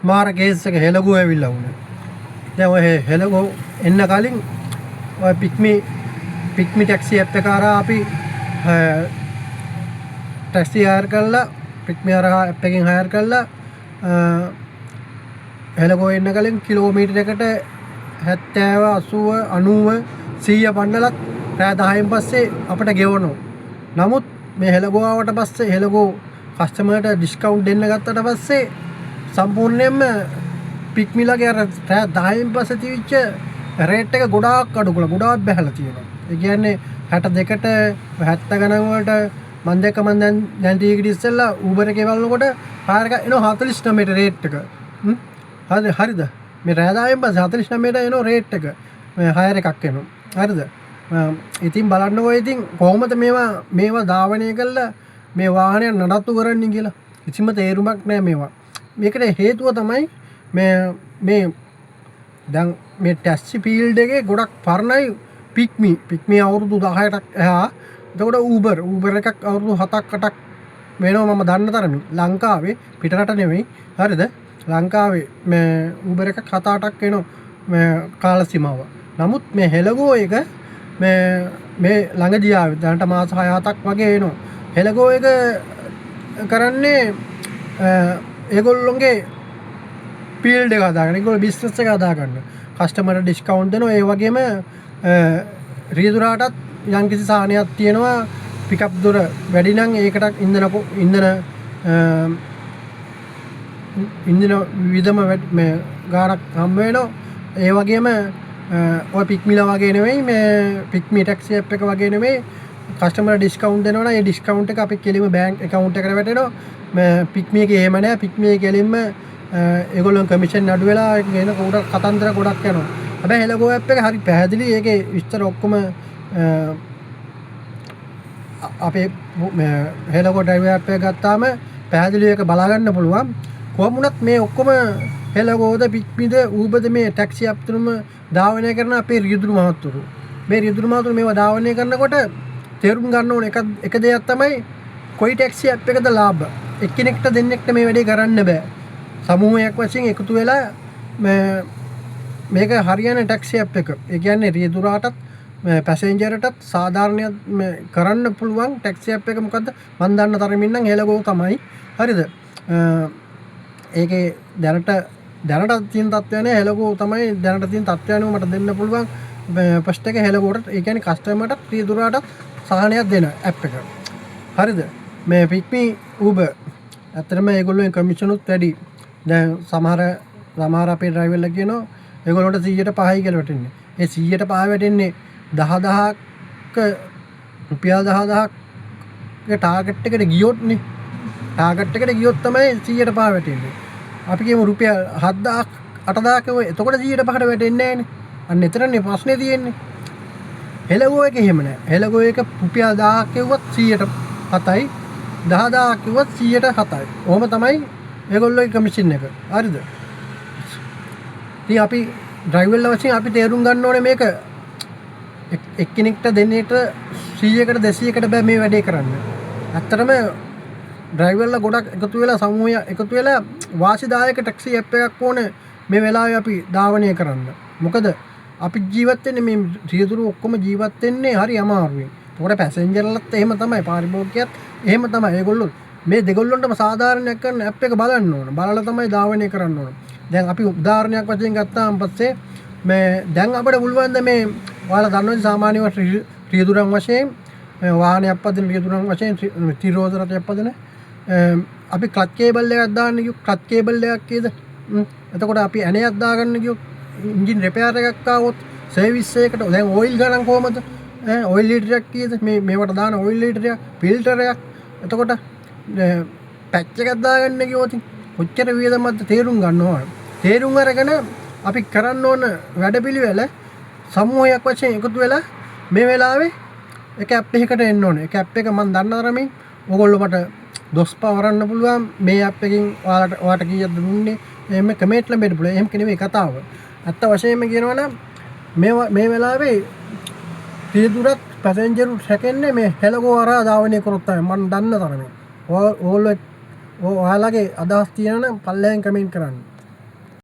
මාර කේස් එක හෙළගුව ඇවිල්ලා වුණා. දැන් ඔය හෙළගුව එන්න කලින් ඔය පික්මි ටැක්සි ඇප් එක හරහා අපි ටැක්සි හයර් කරලා පික්මි හරහා ඇප් එකෙන් හයර් කරලා හෙළගුව එන්න කලින් කිලෝමීටරයකට 70 80 90 100 පන්නලත් රෑ 10න් පස්සේ අපිට ගෙවනවා. නමුත් මේ හෙළගුව ආවට පස්සේ හෙළගුව කස්ටමර්ට ඩිස්කවුන්ට් දෙන්න ගත්තට පස්සේ සම්පූර්ණයෙන්ම පික්මිලගේ අර රෑ 10න් පස්සේ තියවිච්ච රේට් එක ගොඩාක් අඩු කරලා ගොඩාක් බැහැලා තියෙනවා. ඒ කියන්නේ 62ට 70 ගණන් වලට මම දැන් ටීකට ඉස්සෙල්ලා Uber එකේ බලනකොට හයර් එක එනවා 49ට රේට් එක. හරිද? මේ රෑ 10න් පස්සේ 49ට එනවා රේට් එක. මේ හයර් එකක් එනවා. හරිද? ඉතින් බලන්නකෝ ඉතින් කොහොමද මේවා ධාවනය කළා මේ වාහනය නඩත්තු කරන්නේ කියලා කිසිම තේරුමක් නැහැ මේවා. මේකට හේතුව තමයි මේ දැන් මේ ටැක්සි ෆීල්ඩ් එකේ ගොඩක් පරණයි පික්මි අවුරුදු 10කට එහා. එතකොට Uber එකක් අවුරුදු 7ක් 8ක් වෙනවා මම දන්න තරමින් ලංකාවේ පිටරට නෙවෙයි. හරිද? ලංකාවේ මේ Uber එකක් 7-8ක් වෙනවා මේ කාල සීමාව. නමුත් මේ හෙළගෝ එක මේ ළඟදී ආවේ දැනට මාස 6-7ක් වගේ වෙනවා. හෙළගෝ එක කරන්නේ ඒගොල්ලොන්ගේ ෆීල්ඩ් එක හදාගන්න. ඒගොල්ලෝ බිස්නස් එක හදාගන්න. කස්ටමර්ට ඩිස්කවුන්ට් දෙනවා. ඒ වගේම රියදුරාටත් යම්කිසි සාහනයක් තියෙනවා. පිකප් දොර වැඩි නම් ඒකට ඉන්ධන විවිධම මේ ගාණක් හම්බ වෙනවා. ඒ වගේම ඔය පික්මිලා වගේ නෙවෙයි මේ පික්මි ටැක්සි ඇප් එක වගේ නෙවෙයි කස්ටමර් ඩිස්කවුන්ට් දෙනවා නම් ඒ ඩිස්කවුන්ට් එක අපි කෙලින්ම බැංක් account එකකට වැටෙනවා. මේ පික්මි එකේ එහෙම නැහැ. පික්මි එකේ කෙලින්ම ඒගොල්ලෝ කමිෂන් අඩු වෙලා එන කතන්දර ගොඩක් යනවා. හැබැයි හෙළගෝ ඇප් එක හරි පැහැදිලි. ඒකේ විස්තර ඔක්කොම අපේ හෙළගෝ ඩ්‍රයිවර් ඇප් එක ගත්තාම පැහැදිලිව ඒක බලා ගන්න පුළුවන්. කොහොම වුණත් මේ ඔක්කොම හෙළගෝද පික්මිද Uberද මේ ටැක්සි ඇප් තුනම ධාවනය කරන අපේ රියදුරු මහත්තුරු. මේ රියදුරු මහත්තුරු මේවා ධාවනය කරනකොට තේරුම් ගන්න ඕන එක දෙයක් තමයි කොයි ටැක්සි ඇප් එකද ලාභ. එක්කෙනෙක්ට දෙන්නෙක්ට මේ වැඩේ කරන්න බෑ. සමූහයක් වශයෙන් එකතු වෙලා මේක හරියන ටැක්සි ඇප් එක. ඒ කියන්නේ රියදුරාටත් පැසෙන්ජර්ටත් සාධාරණයක් කරන්න පුළුවන් ටැක්සි ඇප් එක මොකද්ද? මම දන්න තරමින් නම් හෙළගෝ තමයි. හරිද? ඒකේ දැනට තියෙන තත්ත්වය නේ හෙළගෝ තමයි දැනට තියෙන තත්ත්වය නේ මට දෙන්න පුළුවන් පොස්ට් එක හෙළගෝට. ඒ කියන්නේ කස්ටමර්ටත් රියදුරාටත් සහනයක් දෙන ඇප් එක. හරිද? මේ පික්මි Uber ඇත්තටම ඒගොල්ලෝ කමිෂනුත් වැඩි. දැන් සමහර අපේ ඩ්‍රයිවර්ලා කියනවා ඒගොල්ලන්ට 100ට 5යි කියලා වැටෙන්නේ. ඒ 100ට 5 වැටෙන්නේ 10000ක රුපියල් 10000ක ටාගට් එකට ගියොත් නේ. ටාගට් එකට ගියොත් තමයි 100ට 5 වැටෙන්නේ. අපි කියමු රුපියල් 7000ක් 8000ක ඔය එතකොට 100ට 5ට වැටෙන්නේ නැහැ නේ. අන්න එතරම්නේ ප්‍රශ්නේ තියෙන්නේ. හෙළගෝ එක එහෙම නැහැ. හෙළගෝ එක රුපියල් 1000ක් කිව්වත් 100ට 7යි. 10000ක් කිව්වත් 100ට 7යි. ඔහොම තමයි ඒගොල්ලෝගේ කමිෂන් එක. හරිද? ඉතින් අපි ඩ්‍රයිවර්ලා වශයෙන් අපි තේරුම් ගන්න ඕනේ මේක එක්කෙනෙක්ට දෙන්නෙක්ට 100කට 200කට බෑ මේ වැඩේ කරන්න. ඇත්තටම ඩ්‍රයිවර්ලා ගොඩක් එකතු වෙලා සමූහය එකතු වෙලා වාසිදායක ටැක්සි ඇප් එකක් ඕනේ මේ වෙලාවේ අපි ධාවනය කරන්න. මොකද අපි ජීවත් වෙන්නේ මේ රියදුරු ඔක්කොම ජීවත් වෙන්නේ හරි අමාරුවෙන්. ඒකට පැසෙන්ජර්ලත් එහෙම තමයි පාරිභෝගිකයත් එහෙම තමයි. ඒගොල්ලෝ මේ දෙගොල්ලොන්ටම සාධාරණයක් කරන ඇප් එක බලන්න ඕන. බලලා තමයි ධාවනය කරන්න ඕන. දැන් අපි උදාහරණයක් වශයෙන් ගත්තාම පස්සේ මේ දැන් අපිට පුළුවන් ද මේ ඔයාලා දන්නවද සාමාන්‍ය රියදුරන් වශයෙන් වාහනයක් පදින රියදුරන් වශයෙන් තිරෝදරටයක් පදින අපි ක්ලච් කේබල් එකක් දාන්න කිව්වොත් ක්ලච් කේබල් එකක් කීයද? එතකොට අපි ඇණයක් දාගන්න කිව්වොත් එන්ජින් රිපෙයාර් එකක් ආවොත් සර්විස් එකකට දැන් ඔයිල් ගණන් කොහමද? ඔයිල් ලීටරයක් කීයද? මේවට දාන ඔයිල් ලීටරයක් ෆිල්ටරයක්. එතකොට පැච් එකක් දාගන්න කිව්වොත් කොච්චර වියදමක්ද තේරුම් ගන්න ඕන. තේරුම් අරගෙන අපි කරන්න ඕන වැඩපිළිවෙල සමූහයක් වශයෙන් එකතු වෙලා මේ වෙලාවේ එක ඇප් එකකට එන්න ඕනේ. එක ඇප් එක මම දන්න තරමින් ඕගොල්ලෝ මට දොස් පවරන්න පුළුවන් මේ ඇප් එකකින් ඔයාලට කීයක්ද දුන්නේ එහෙම කමෙන්ට් ලැබෙන්න පුළුවන්. එහෙම කෙනෙක් කතාව. ඇත්ත වශයෙන්ම කියනවා නම් මේ වෙලාවේ රියදුරත් පැසෙන්ජරුත් හැකෙන්නේ මේ හෙළගෝ හරහා ධාවනය කරොත් තමයි මම දන්න තරමින්. ඔයාලගේ අදහස් තියෙනවා නම් පල්ලෙහෙන් කමෙන්ට් කරන්න.